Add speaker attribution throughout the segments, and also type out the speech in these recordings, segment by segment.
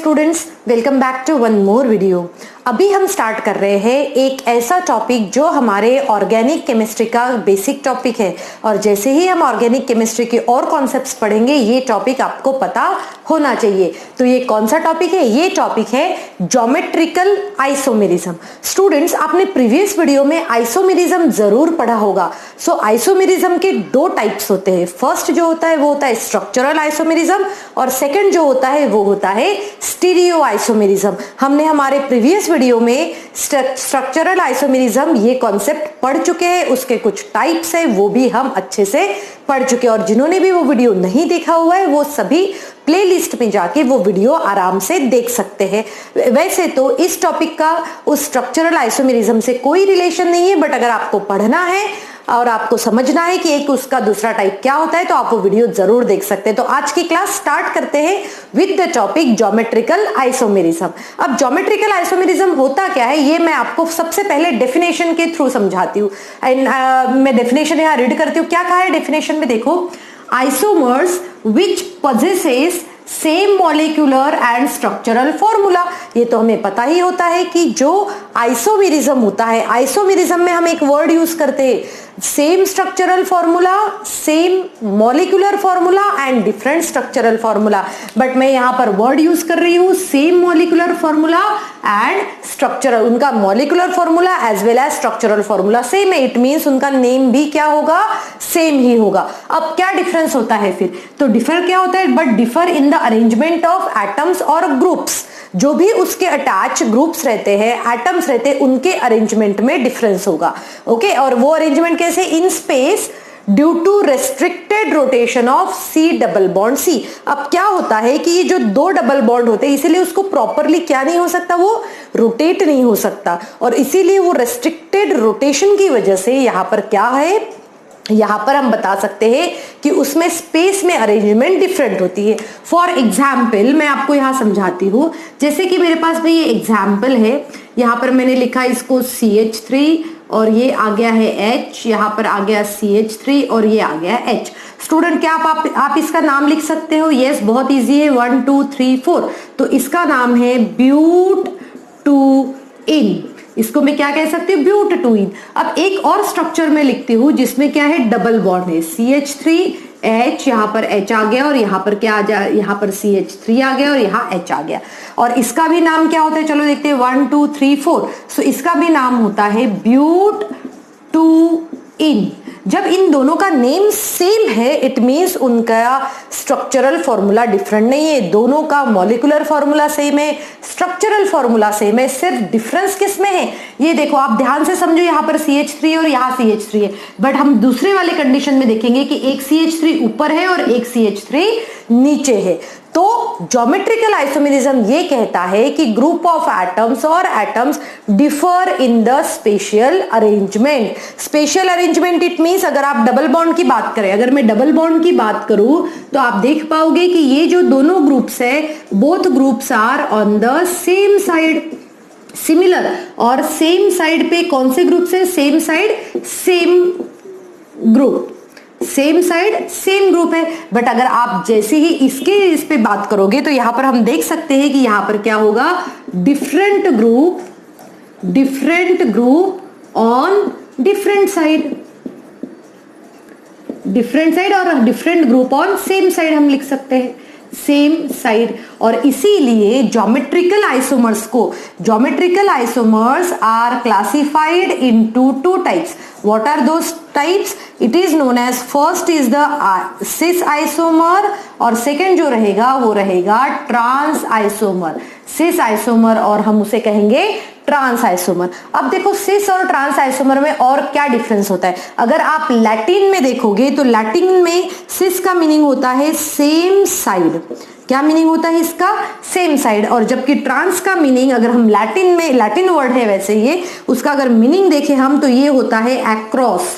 Speaker 1: Students, welcome back to one more video. अभी हम start कर रहे हैं एक ऐसा टॉपिक जो हमारे ऑर्गेनिक केमिस्ट्री का बेसिक टॉपिक है और जैसे ही हम ऑर्गेनिक केमिस्ट्री के और कॉन्सेप्ट्स पढ़ेंगे ये टॉपिक आपको पता होना चाहिए। तो ये कौन सा टॉपिक है? ये टॉपिक है ज्योमेट्रिकल आइसोमेरिज्म। स्टूडेंट्स, आपने प्रीवियस वीडियो में आइसोमेरिज्म जरूर पढ़ा होगा। सो आइसोमेरिज्म के दो टाइप्स होते हैं। फर्स्ट जो होता है वो होता है स्ट्रक्चरल आइसोमेरिज्म और सेकंड जो होता है वो होता है स्टीरियो आइसोमेरिज्म। हमने हमारे प्रीवियस वीडियो में स्ट्रक्चरल आइसोमेरिज्म ये कॉन्सेप्ट पढ़ चुके हैं, उसके कुछ टाइप्स है वो भी हम अच्छे से पढ़ चुके हैं और जिन्होंने भी वो वीडियो नहीं देखा हुआ है वो सभी प्लेलिस्ट में जाके वो वीडियो आराम से देख सकते हैं। वैसे तो इस टॉपिक का उस स्ट्रक्चरल आइसोमेरिज्म से कोई रिलेशन नहीं है, बट अगर आपको पढ़ना है और आपको समझना है कि एक उसका दूसरा टाइप क्या होता है तो आप वो वीडियो जरूर देख सकते हैं। तो आज की क्लास स्टार्ट करते हैं with the topic geometrical isomerism. अब ज्योमेट्रिकल आइसोमेरिज्म होता क्या है ये मैं आपको सबसे पहले डेफिनेशन के थ्रू समझाती हूँ। मैं डेफिनेशन यहाँ रीड करती हूँ। क्या कहा है डेफिनेशन में? देखो, isomers which possesses same molecular and structural formula. ये तो हमें पता ही होता है कि जो आइसोमेरिज्म होता है, आइसोमेरिज्म में हम एक वर्ड यूज करते हैं, same structural formula, same molecular formula and different structural formula. But मैं यहां पर वर्ड यूज कर रही हूं same molecular formula and structural. उनका molecular formula as well as structural formula same है। इट मींस उनका नेम भी क्या होगा? सेम ही होगा। अब क्या डिफरेंस होता है फिर? तो डिफर क्या होता है? But differ in the arrangement of atoms और ग्रुप्स। जो भी उसके अटैच ग्रुप्स रहते हैं, एटम्स रहते हैं, उनके अरेंजमेंट में डिफरेंस होगा। ओके, और वो अरेंजमेंट कैसे? In space due to restricted rotation of C double bond C. अब क्या होता है कि ये जो दो डबल बॉन्ड होते हैं इसीलिए उसको प्रॉपरली क्या नहीं हो सकता, वो रोटेट नहीं हो सकता और इसीलिए वो रेस्ट्रिक्टेड रोटेशन की वजह से यहां पर क्या है, यहां पर हम बता सकते हैं कि उसमें स्पेस में अरेंजमेंट डिफरेंट होती है। फॉर एग्जाम्पल मैं आपको यहां समझाती हूं। जैसे कि मेरे पास में ये एग्जाम्पल है, यहां पर मैंने लिखा इसको CH3 और ये आ गया है H, यहाँ पर आ गया CH3 और ये आ गया H। स्टूडेंट, क्या आप इसका नाम लिख सकते हो? यस, बहुत इजी है। 1 2 3 4। तो इसका नाम है ब्यूट-टू-इन। इसको मैं क्या कह सकती हूँ? ब्यूट-टू-इन। अब एक और स्ट्रक्चर में लिखती हूँ जिसमें क्या है, डबल बॉन्ड है। CH3H, यहाँ पर H आ गया और यहाँ पर क्या आ जाए, यहाँ पर CH3 आ गया और यहाँ H आ गया। और इसका भी नाम क्या होता है? चलो देखते हैं। 1 2 3 4। सो इसका भी नाम होता है ब्यूट-टू-इन। जब इन दोनों का नेम सेम है इट मींस उनका स्ट्रक्चरल फॉर्मूला डिफरेंट नहीं है। दोनों का मॉलिक्यूलर फॉर्मूला सेम है, स्ट्रक्चरल फॉर्मूला सेम है। सिर्फ डिफरेंस किस में है ये देखो, आप ध्यान से समझो। यहाँ पर CH3 और यहाँ CH3 है, बट हम दूसरे वाले कंडीशन में देखेंगे कि एक CH3 ऊपर है और एक CH3 नीचे है। तो ज्योमेट्रिकल आइसोमेरिज्म ये कहता है कि ग्रुप ऑफ एटम्स और atoms differ in the spatial arrangement. Spatial arrangement it means अगर आप डबल बॉन्ड की बात करें, अगर मैं डबल बॉन्ड की बात करूं तो आप देख पाओगे कि ये जो दोनों ग्रुप्स है, both groups are on the same side, similar. और सेम साइड पे कौन से ग्रुप है? Same side same group, same side same group है। बट अगर आप जैसे ही इस पे बात करोगे तो यहां पर हम देख सकते हैं कि यहां पर क्या होगा, different group on different side, और different group on same side हम लिख सकते हैं, सेम साइड। और इसीलिए geometrical isomers are classified into two types. What are those types? It is known as, first is the cis isomer और second जो रहेगा वो रहेगा ट्रांस आइसोमर, सिस आइसोमर, और हम उसे कहेंगे ट्रांस आइसोमर। अब देखो सिस और ट्रांस आइसोमर में और क्या डिफरेंस होता है। अगर आप लैटिन में देखोगे तो लैटिन में सिस का मीनिंग होता है सेम साइड। क्या मीनिंग होता है इसका? Same side. और जबकि ट्रांस का मीनिंग, अगर हम लैटिन में, लैटिन वर्ड है वैसे ये, उसका अगर मीनिंग देखें हम तो ये होता है अक्रॉस।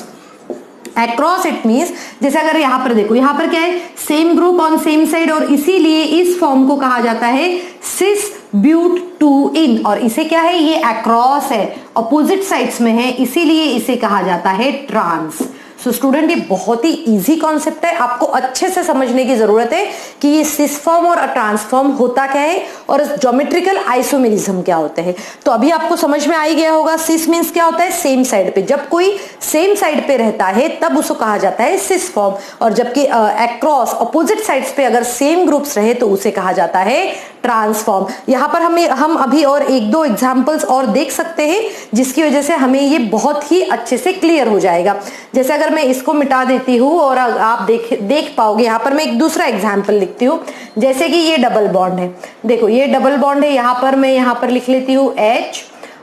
Speaker 1: अक्रॉस इट मींस, जैसे अगर यहां पर देखो, यहां पर क्या है, same group on same side, और इसीलिए इस फॉर्म को कहा जाता है सिस ब्यूट-टू-इन। और इसे क्या है, ये अक्रॉस है, अपोजिट साइड्स में है, इसीलिए इसे कहा जाता है ट्रांस। सो स्टूडेंट ये बहुत ही इजी कॉन्सेप्ट है, आपको अच्छे से समझने की जरूरत है कि ये सिस फॉर्म और ट्रांसफॉर्म होता क्या है और ज्योमेट्रिकल आइसोमेरिज्म क्या होते हैं। तो अभी आपको समझ में आ ही गया होगा, सिस मींस क्या होता है, सेम साइड पे। जब कोई सेम साइड पे रहता है तब उसको कहा जाता है सिस फॉर्म, और जबकि अक्रॉस अपोजिट साइड्स पे अगर सेम ग्रुप्स रहे तो उसे कहा जाता है ट्रांसफॉर्म। यहाँ पर हम अभी और एक दो एग्जांपल्स और देख सकते हैं जिसकी वजह से हमें ये बहुत ही अच्छे से क्लियर हो जाएगा। जैसे अगर मैं इसको मिटा देती हूँ और आप देख पाओगे, यहाँ पर मैं एक दूसरा एग्जांपल लिखती हूँ। जैसे कि ये डबल बॉन्ड है, देखो ये डबल बॉन्ड है, यहाँ पर मैं यहाँ पर लिख लेती हूँ H,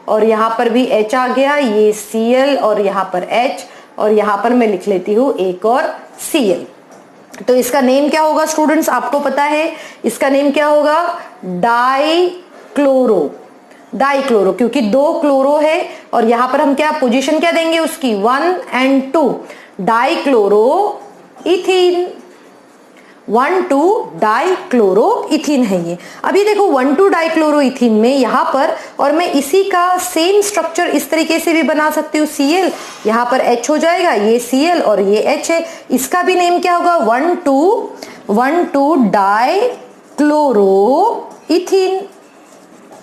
Speaker 1: और यहाँ पर भी H आ गया, ये Cl और यहाँ पर H, और यहाँ पर मैं लिख लेती हूँ एक और Cl। तो इसका नेम क्या होगा स्टूडेंट्स, आपको पता है इसका नेम क्या होगा, डाइक्लोरो, क्योंकि दो क्लोरो है और यहां पर हम क्या पोजीशन क्या देंगे उसकी, 1 and 2, डाइक्लोरो इथीन, 1,2 डाइक्लोरोइथीन है ये। अभी देखो 1,2 डाइक्लोरोइथीन में यहाँ पर, और मैं इसी का सेम स्ट्रक्चर इस तरीके से भी बना सकती हूँ, Cl यहाँ पर H हो जाएगा, ये Cl और ये H है, इसका भी नेम क्या होगा, 1,2 डाइक्लोरोइथीन,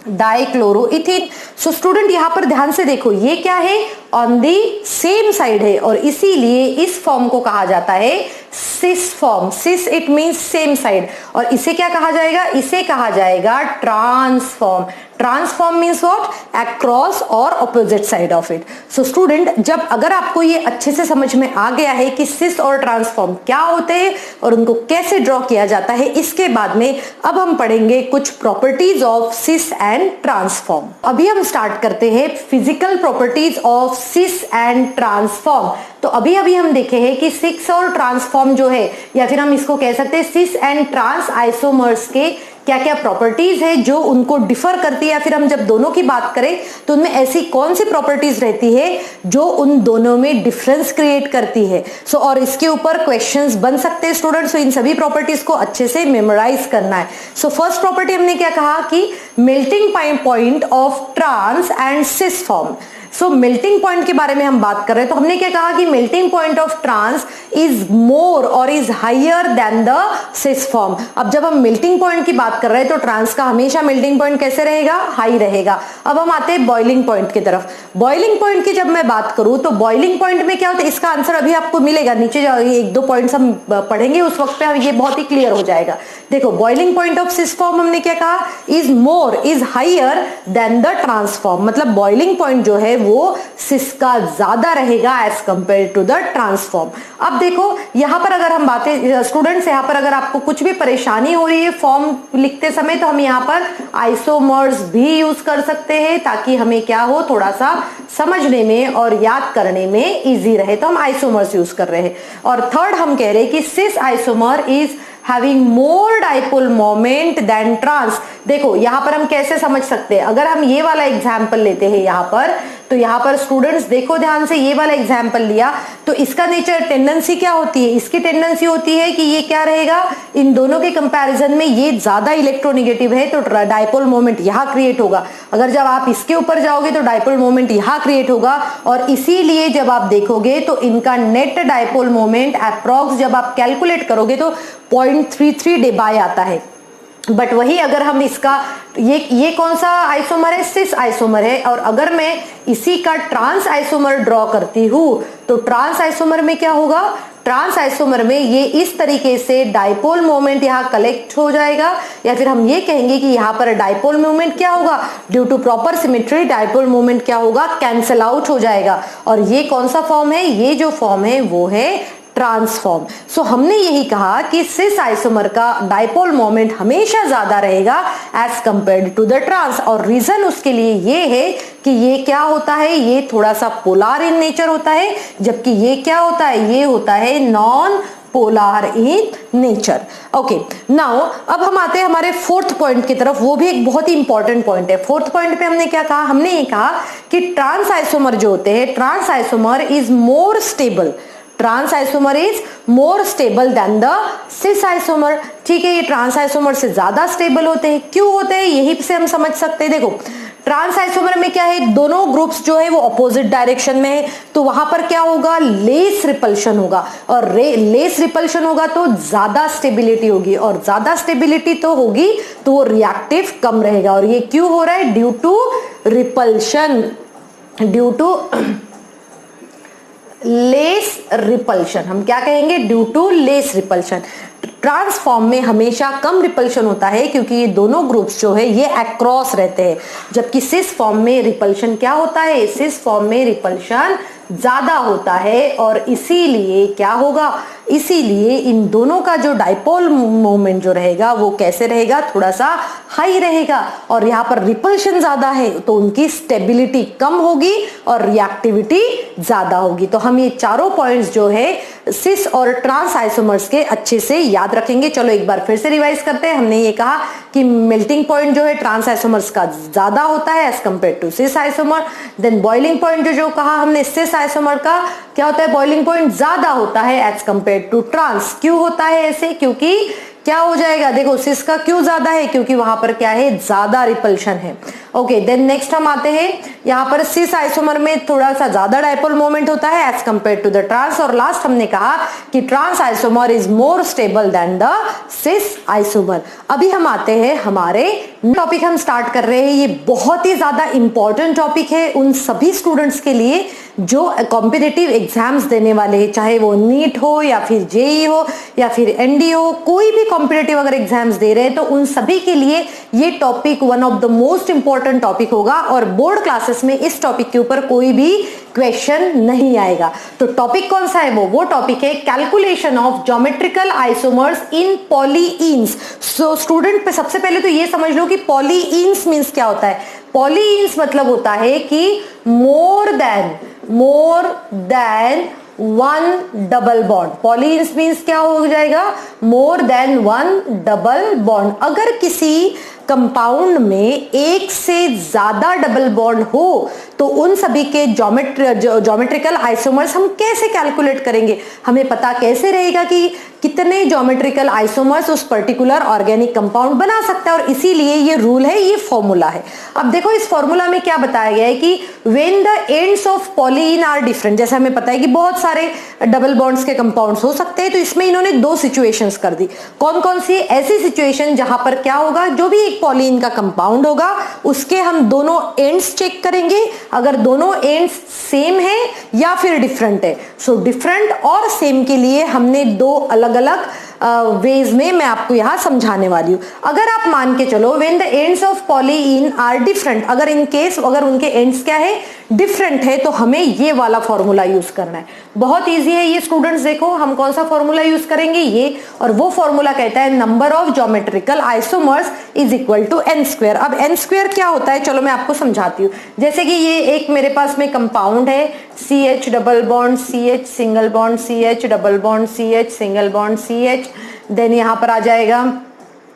Speaker 1: डाइक्लोरोइथीन। सो स्टूडेंट यहाँ पर ध्यान से देखो, ये क्या है, ऑन दी सेम साइड है, और इसीलिए इस फॉर्म को कहा जाता है cis form. Cis it means same side, और इसे क्या कहा जाएगा, इसे कहा जाएगा trans form. Trans form means what, across और opposite side of it. So student जब अगर आपको ये अच्छे से समझ में आ गया है कि सिस और ट्रांसफॉर्म क्या होते हैं और उनको कैसे ड्रॉ किया जाता है, इसके बाद में अब हम पढ़ेंगे कुछ properties of cis and trans form. अभी हम स्टार्ट करते हैं physical properties of cis and trans form. तो अभी हम देखे हैं कि सिस और ट्रांसफॉर्म जो है, या फिर हम इसको कह सकते हैं सिस एंड ट्रांस आइसोमर्स के क्या क्या प्रॉपर्टीज है जो उनको डिफर करती है, या फिर हम जब दोनों की बात करें तो उनमें ऐसी कौन सी प्रॉपर्टीज रहती है जो उन दोनों में डिफरेंस क्रिएट करती है। सो और इसके ऊपर क्वेश्चंस बन सकते हैं स्टूडेंट्स, तो इन सभी प्रॉपर्टीज को अच्छे से मेमोराइज करना है। सो फर्स्ट प्रॉपर्टी हमने क्या कहा कि melting point of trans and cis form. So melting point के बारे में हम बात कर रहे हैं, तो हमने क्या कहा कि melting point of trans is more और is higher than the cis form. अब जब हम मेल्टिंग पॉइंट की बात कर रहे हैं तो ट्रांस का हमेशा मेल्टिंग पॉइंट कैसे रहेगा, हाई रहेगा। अब हम आते हैं बॉइलिंग पॉइंट की तरफ। बॉइलिंग पॉइंट की जब मैं बात करूं तो बॉइलिंग पॉइंट में क्या होता है, इसका आंसर अभी आपको मिलेगा, नीचे एक दो पॉइंट्स हम पढ़ेंगे उस वक्त पे ये बहुत ही क्लियर हो जाएगा। देखो boiling point of cis form हमने क्या कहा, is more is higher than the trans form. मतलब बॉइलिंग पॉइंट जो है वो सिस का ज्यादा रहेगा as compare to the trans form. अब देखो यहां पर अगर हम बातें स्टूडेंट्स, यहां पर अगर आपको कुछ भी परेशानी हो रही है फॉर्म लिखते समय, तो हम यहां पर आइसोमर्स भी यूज कर सकते हैं ताकि हमें क्या हो, थोड़ा सा समझने में और याद करने में इजी रहे, तो हम आइसोमर्स यूज कर रहे हैं। और थर्ड हम कह रहे हैं कि cis isomer is having more dipole moment than trans। देखो यहां पर हम कैसे समझ सकते हैं, अगर हम ये वाला एग्जाम्पल लेते हैं यहां पर, तो यहां पर स्टूडेंट्स देखो ध्यान से, ये वाला एग्जाम्पल लिया तो इसका नेचर टेंडेंसी क्या होती है, इसकी टेंडेंसी होती है कि ये क्या रहेगा, इन दोनों के कंपैरिजन में ये ज्यादा इलेक्ट्रोनेगेटिव है तो डाइपोल मोमेंट यहां क्रिएट होगा। अगर जब आप इसके ऊपर जाओगे तो डाइपोल मोमेंट यहां क्रिएट होगा, और इसीलिए जब आप देखोगे तो इनका नेट डाइपोल मोमेंट अप्रॉक्स जब आप कैलकुलेट करोगे तो 0.33 बाय आता है। बट वही अगर हम इसका ये कौन सा आइसोमर है, सिस आइसोमर है, और अगर मैं इसी का ट्रांस आइसोमर ड्रॉ करती हूं तो ट्रांस आइसोमर में क्या होगा, ट्रांस आइसोमर में ये इस तरीके से डाइपोल मोमेंट यहाँ कलेक्ट हो जाएगा, या फिर हम ये कहेंगे कि यहाँ पर डाइपोल मोमेंट क्या होगा, due to proper symmetry dipole moment क्या होगा, कैंसल आउट हो जाएगा। और ये कौन सा फॉर्म है, ये जो फॉर्म है वो है ट्रांसफॉर्म। सो हमने यही कहा कि सिस आइसोमर का डाइपोल मोमेंट हमेशा ज्यादा रहेगा as compared to the trans, और रीजन उसके लिए ये है कि ये क्या होता है, ये थोड़ा सा पोलार इन नेचर होता है, जबकि ये क्या होता है, ये होता है non polar in nature. Okay now अब हम आते हैं हमारे फोर्थ पॉइंट की तरफ, वो भी एक बहुत ही इंपॉर्टेंट पॉइंट है। फोर्थ पॉइंट पे हमने क्या कहा, हमने ये कहा कि ट्रांस आइसोमर जो होते हैं, trans isomer is more stable, trans isomer is more stable than the cis isomer. ठीक है, ये ट्रांस आइसोमर से ज्यादा स्टेबल होते हैं। क्यों होते हैं, यही से हम समझ सकते हैं। देखो ट्रांस आइसोमर में क्या है, दोनों ग्रुप्स जो है वो अपोजिट डायरेक्शन में है, तो वहां पर क्या होगा, लेस रिपल्शन होगा, और लेस रिपल्शन होगा तो ज्यादा स्टेबिलिटी होगी, और ज्यादा स्टेबिलिटी तो होगी तो वो रिएक्टिव कम रहेगा। और ये क्यों हो रहा है, due to repulsion, due to less repulsion. हम क्या कहेंगे, due to less repulsion. Trans form में हमेशा कम रिपल्शन होता है क्योंकि ये दोनों ग्रुप्स जो है ये अक्रॉस रहते हैं, जबकि सिस फॉर्म में रिपल्शन क्या होता है, सिस फॉर्म में रिपल्शन ज्यादा होता है, और इसीलिए क्या होगा, इसीलिए इन दोनों का जो डाइपोल मोमेंट जो रहेगा वो कैसे रहेगा, थोड़ा सा हाई रहेगा, और यहाँ पर रिपल्शन ज्यादा है तो उनकी स्टेबिलिटी कम होगी और रिएक्टिविटी ज्यादा होगी। तो हम ये चारों पॉइंट्स जो है सिस और ट्रांस आइसोमर्स के अच्छे से याद रखेंगे। चलो एक बार फिर से रिवाइज करते हैं। हमने ये कहा कि मेल्टिंग पॉइंट जो है ट्रांस आइसोमर्स का ज्यादा होता है as compare to cis isomer. Then boiling point जो कहा हमने सिस आइसोमर का क्या होता है, बॉइलिंग पॉइंट ज्यादा होता है एज कंपेयर टू ट्रांस। क्यों होता है ऐसे, क्योंकि क्या हो जाएगा, देखो सिस का क्यों ज्यादा है, क्योंकि वहां पर क्या है, ज्यादा रिपल्शन है। ओके, देन नेक्स्ट हम आते हैं, यहाँ पर सिस आइसोमर में थोड़ा सा ज्यादा डाइपोल मोमेंट होता है as compare to the trans. और लास्ट हमने कहा कि trans isomer is more stable than the cis isomer. अभी हम आते हैं हमारे टॉपिक हम स्टार्ट कर रहे हैं। ये बहुत ही ज्यादा इंपॉर्टेंट टॉपिक है उन सभी स्टूडेंट्स के लिए जो कॉम्पिटिटिव एग्जाम्स देने वाले हैं, चाहे वो नीट हो या फिर जेई हो या फिर एनडी हो, कोई भी कॉम्पिटिटिव अगर एग्जाम्स दे रहे हैं तो उन सभी के लिए ये topic one of the most important topic होगा, और बोर्ड क्लासेस में इस टॉपिक के ऊपर कोई भी क्वेश्चन नहीं आएगा। तो टॉपिक कौन सा है, वो टॉपिक है calculation of geometrical isomers in polyenes. So student पे सबसे पहले तो ये समझ लो कि पॉलीइन्स मींस क्या होता है। पॉलीइन्स मतलब होता है कि more than one double bond. Polyenes means क्या हो जाएगा, more than one double bond. अगर किसी कंपाउंड में एक से ज्यादा डबल बॉन्ड हो तो उन सभी के ज्योमेट्रिकल आइसोमर्स हम कैसे कैलकुलेट करेंगे, हमें पता कैसे रहेगा कि कितने ज्योमेट्रिकल आइसोमर्स उस पर्टिकुलर ऑर्गेनिक कंपाउंड बना सकता है, और इसीलिए ये रूल है, ये फॉर्मूला है। अब देखो इस फॉर्मूला में क्या बताया गया है कि when the ends of polyene are different, जैसे हमें पता है कि बहुत सारे डबल बॉन्ड्स के कंपाउंड्स हो सकते हैं, तो इसमें इन्होंने दो सिचुएशंस कर दी। कौन कौन सी, ऐसी सिचुएशन जहां पर क्या होगा, जो भी एक पॉलीइन का कंपाउंड होगा उसके हम दोनों एंड्स चेक करेंगे, अगर दोनों एंड्स सेम है या फिर डिफरेंट है। सो डिफरेंट और सेम के लिए हमने दो अलग अलग वेज में मैं आपको यहां समझाने वाली हूं। अगर आप मान के चलो when the ends of polyene are different, अगर इन केस अगर उनके एंड्स क्या है, डिफरेंट है, तो हमें ये वाला फॉर्मूला यूज करना है। बहुत इजी है ये स्टूडेंट्स, देखो हम कौन सा फॉर्मूला यूज करेंगे, ये, और वो फॉर्मूला कहता है number of geometrical isomers is equal to n square. अब एन स्क्वायर क्या होता है, चलो मैं आपको समझाती हूँ। जैसे कि ये एक मेरे पास में कंपाउंड है, CH double bond CH single bond CH double bond CH single bond CH, then यहाँ पर आ जाएगा,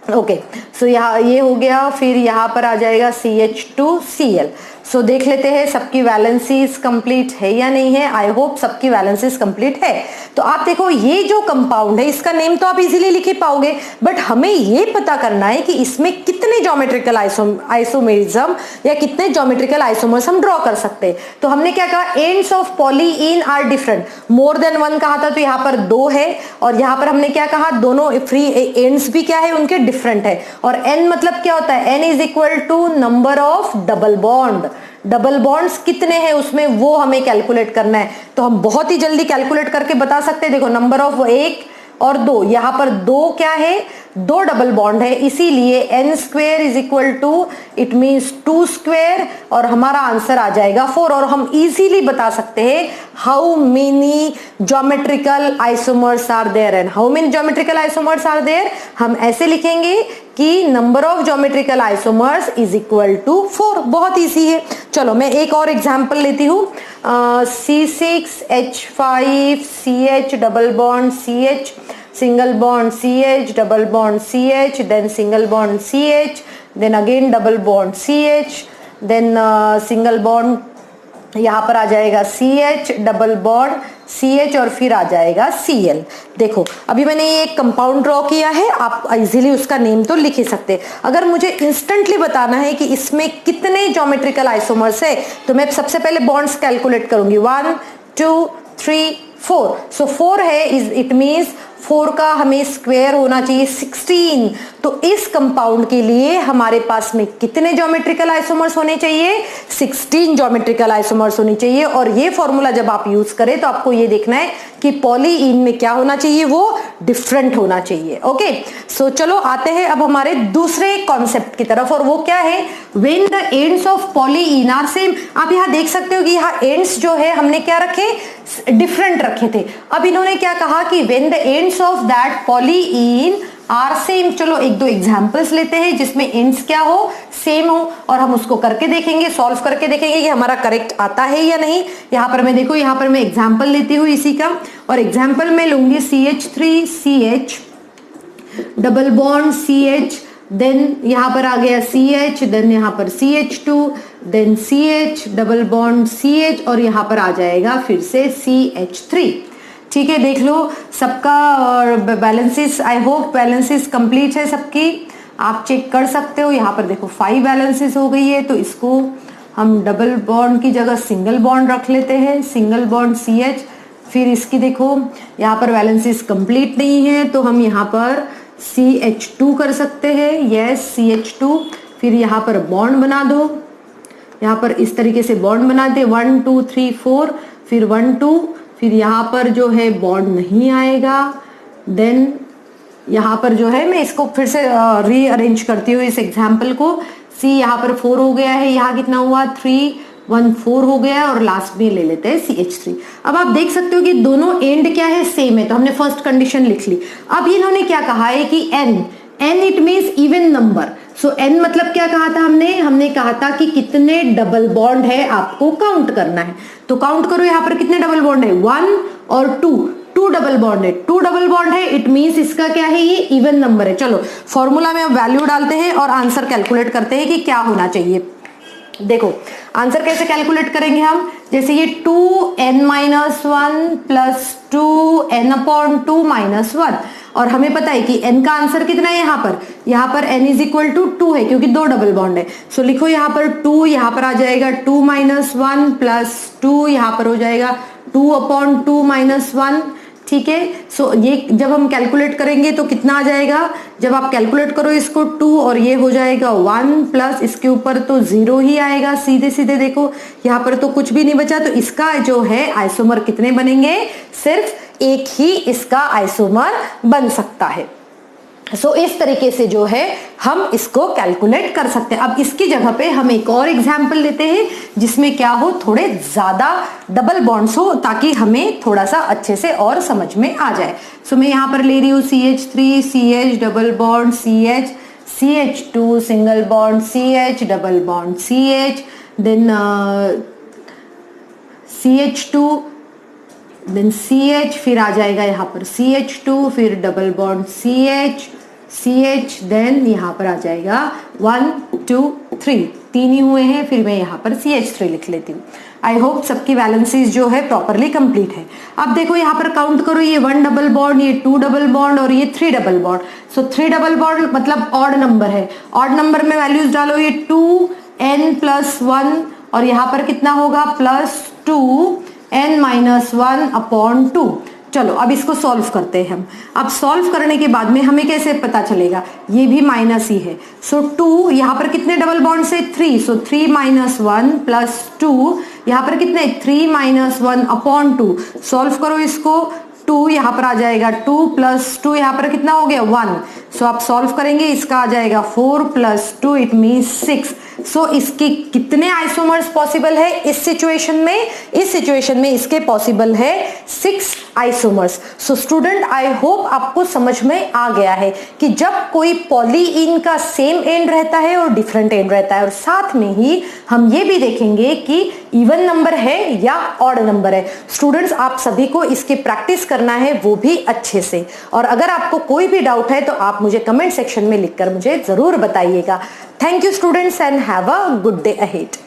Speaker 1: ओके सो यहाँ ये हो गया, फिर यहाँ पर आ जाएगा CH2Cl। सो देख लेते हैं सबकी वैलेंसीज कंप्लीट है या नहीं है। आई होप सबकी वैलेंसीज कंप्लीट है। तो आप देखो ये जो कंपाउंड है इसका नेम तो आप इजीली लिख ही पाओगे, बट हमें ये पता करना है कि इसमें कितने ज्योमेट्रिकल आइसोमेरिज्म या कितने ज्योमेट्रिकल आइसोमर्स हम ड्रॉ कर सकते हैं। तो हमने क्या कहा, ends of polyene are different, more than one कहा था तो यहाँ पर दो है, और यहाँ पर हमने क्या कहा, दोनों फ्री एंड्स भी क्या है उनके डिफरेंट है। और n मतलब क्या होता है, n is equal to number of double bond. Double bonds कितने हैं उसमें वो हमें कैलकुलेट करना है, तो हम बहुत ही जल्दी कैलकुलेट करके बता सकते हैं। देखो नंबर ऑफ 1 और 2, यहाँ पर 2 क्या है, 2 डबल बॉन्ड है, इसीलिए n square is equal to it means 2 square, और हमारा आंसर आ जाएगा 4। और हम इजीली बता सकते हैं how many geometrical isomers are there, and how many geometrical isomers are there हम ऐसे लिखेंगे कि number of geometrical isomers is equal to 4। बहुत इजी है। चलो मैं एक और एग्जांपल लेती हूँ, C6H5CH double bond CH single bond CH double bond CH, then single bond CH, then again double bond CH, then single bond यहाँ पर आ जाएगा CH डबल बॉन्ड CH और फिर आ जाएगा Cl। देखो अभी मैंने ये एक कंपाउंड ड्रॉ किया है, आप इजीली उसका नेम तो लिख ही सकते हैं। अगर मुझे इंस्टेंटली बताना है कि इसमें कितने ज्योमेट्रिकल आइसोमर्स है तो मैं सबसे पहले बॉन्ड्स कैलकुलेट करूंगी। 1 2 3 4। सो 4 है, इट मीन्स 4 का हमें स्क्वायर होना चाहिए 16। तो इस कंपाउंड के लिए हमारे पास में कितने ज्योमेट्रिकल आइसोमर्स होने चाहिए? 16 ज्योमेट्रिकल आइसोमर्स होनी चाहिए। और ये फॉर्मूला जब आप यूज करें तो आपको ये देखना है कि पॉलीइन में क्या होना चाहिए, वो डिफरेंट होना चाहिए। ओके, सो चलो आते हैं अब हमारे दूसरे कॉन्सेप्ट की तरफ, और वो क्या है? When the ends of polyene are same. आप यहाँ देख सकते हो कि यहाँ एंड्स जो है हमने क्या रखे? डिफरेंट रखे थे। अब इन्होंने क्या कहा कि when the ends of that polyene are same. चलो एक दो एग्जांपल्स लेते हैं जिसमें एंड्स क्या हो? सेम हो, और हम उसको करके देखेंगे, सॉल्व करके देखेंगे कि हमारा करेक्ट आता है या नहीं। यहाँ पर मैं देखो, यहाँ पर मैं एग्जांपल लेती हूँ इसी का, और एग्जांपल में लूंगी CH3 CH double bond CH, then यहाँ पर आ गया CH, देन यहाँ पर CH2, then CH double bond CH, और यहाँ पर आ जाएगा फिर से CH3। ठीक है, देख लो सबका और balances, I hope balances complete है सबकी, आप चेक कर सकते हो। यहाँ पर देखो 5 बैलेंसेस हो गई है, तो इसको हम डबल बॉन्ड की जगह सिंगल बॉन्ड रख लेते हैं, सिंगल बॉन्ड CH। फिर इसकी देखो यहाँ पर बैलेंसेस कंप्लीट नहीं है, तो हम यहाँ पर CH2 कर सकते हैं, यस CH2। फिर यहाँ पर बॉन्ड बना दो, यहाँ पर इस तरीके से बॉन्ड बनाते 1 2 3 4, फिर 1 2, फिर यहाँ पर जो है बॉन्ड नहीं आएगा। देन यहाँ पर जो है, मैं इसको फिर से रीअरेंज करती हूँ इस एग्जाम्पल को। C यहाँ पर 4 हो गया है, यहाँ कितना हुआ? 3 1 4 हो गया, और लास्ट में ले लेते हैं CH3। अब आप देख सकते हो कि दोनों एंड क्या है? सेम है, तो हमने फर्स्ट कंडीशन लिख ली। अब इन्होंने क्या कहा है कि n it means even number. So n मतलब क्या कहा था हमने कहा था कि कितने डबल बॉन्ड है आपको काउंट करना है। तो काउंट करो यहाँ पर कितने डबल बॉन्ड है? 1 और 2 डबल बॉन्ड है, 2 डबल बॉन्ड है, इट मीन्स इसका क्या है? ये इवन नंबर है। चलो फॉर्मूला में अब वैल्यू डालते हैं और आंसर कैलकुलेट करते हैं कि क्या होना चाहिए। देखो आंसर कैसे कैलकुलेट करेंगे हम? जैसे ये 2n-1 प्लस 2n/2 माइनस 1, और हमें पता है कि n का आंसर कितना है यहाँ पर n इज इक्वल टू 2 है, क्योंकि 2 डबल बॉन्ड है। सो लिखो यहाँ पर 2, यहाँ पर आ जाएगा 2-1 प्लस 2, यहाँ पर हो जाएगा 2/2 माइनस 1। ठीक है, सो ये जब हम कैलकुलेट करेंगे तो कितना आ जाएगा? जब आप कैलकुलेट करो इसको 2 और ये हो जाएगा 1 प्लस इसके ऊपर तो 0 ही आएगा सीधे सीधे। देखो यहाँ पर तो कुछ भी नहीं बचा, तो इसका जो है आइसोमर कितने बनेंगे? सिर्फ एक ही इसका आइसोमर बन सकता है। सो इस तरीके से जो है हम इसको कैलकुलेट कर सकते हैं। अब इसकी जगह पे हम एक और एग्जाम्पल लेते हैं जिसमें क्या हो, थोड़े ज्यादा डबल बॉन्ड्स हो, ताकि हमें थोड़ा सा अच्छे से और समझ में आ जाए। सो मैं यहाँ पर ले रही हूँ CH3 CH double bond CH, CH2 single bond CH double bond CH, then CH2, then CH, फिर आ जाएगा यहाँ पर CH2, फिर डबल बॉन्ड CH, देन यहाँ पर आ जाएगा 1 2 3, 3 ही हुए हैं, फिर मैं यहाँ पर CH3 लिख लेती हूँ। आई होप सबकी वैलेंसीज जो है प्रॉपरली कंप्लीट है। अब देखो यहाँ पर काउंट करो, ये 1 डबल बॉन्ड, ये 2 डबल बॉन्ड और ये 3 डबल बॉन्ड। सो 3 डबल बॉन्ड मतलब ऑड नंबर है, ऑड नंबर में वैल्यूज डालो, ये 2n+1 और यहाँ पर कितना होगा? Plus 2n-1/2। चलो अब इसको सॉल्व करते हैं हम। अब सॉल्व करने के बाद में हमें कैसे पता चलेगा? ये भी माइनस ही है। सो 2 यहाँ पर कितने डबल बॉन्ड से? 3, सो 3-1 प्लस 2, यहाँ पर कितने? 3-1/2। सॉल्व करो इसको, 2 यहाँ पर आ जाएगा 2 प्लस 2 यहाँ पर कितना हो गया? 1। सो आप सॉल्व करेंगे, इसका आ जाएगा 4 प्लस 2 इट मीन्स 6। सो इसके कितने आइसोमर्स पॉसिबल है इस सिचुएशन में? इस सिचुएशन में इसके पॉसिबल है 6 isomers. So student, I hope आपको समझ में आ गया है कि जब कोई पॉलीइन का सेम एंड रहता है और डिफरेंट एंड रहता है, और साथ में ही हम ये भी देखेंगे कि इवन नंबर है या ऑड नंबर है। स्टूडेंट्स, आप सभी को इसकी प्रैक्टिस करना है, वो भी अच्छे से। और अगर आपको कोई भी डाउट है तो आप मुझे कमेंट सेक्शन में लिखकर मुझे जरूर बताइएगा। Thank you students and have a good day ahead.